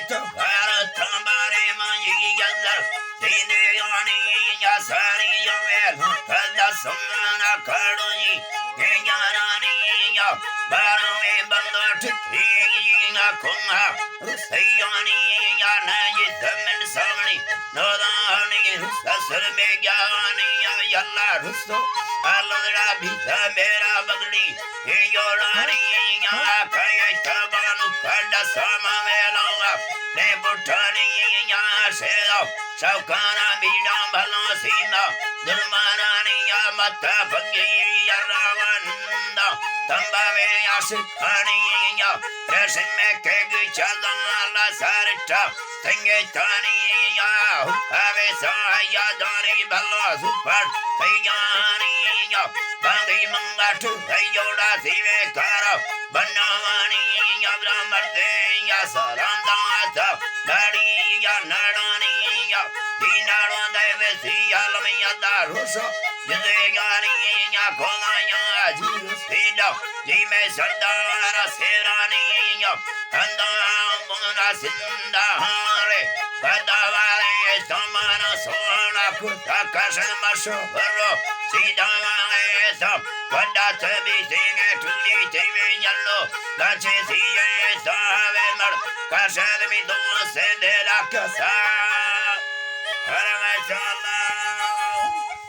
to Tamare Maya, Dine Yoni, Yasari Yovel, Pada Sumana Karoni, Yanani, Barame Bangat, Ina Kunga, Sayani, Yanani, Taman Samani, Nodani, Sasar Megani, Yalla Russo, Alarabi, Tamera Bagli, Yorani, Kaya Tabanu, Kada Sama Melonga, Nebutani, Yasela, Shaukana Bina Balasina, Durmanani Yamata Pagi Yaravanda, Tambave Yasikani, Resimekegu Chalana Sarita, Tangetani, Avesa Yadari Balas, Part, Tayani, Bandi Mangatu, Ayoda Sivekara, Banamani, Abramarte, Yasaranda, Dari Yanarani, Dinaro Davesi, Alamia Daruso, Yagari, Yakolaya, Jirusido, Jime Sardara Serani, Andamona Sinda Hare, Kadavare, Tamana Sona, Kutakasan Masoro, Sidama, Wanda to be singing to the TV yellow, that's his ears, Kashan me don't send it a casa.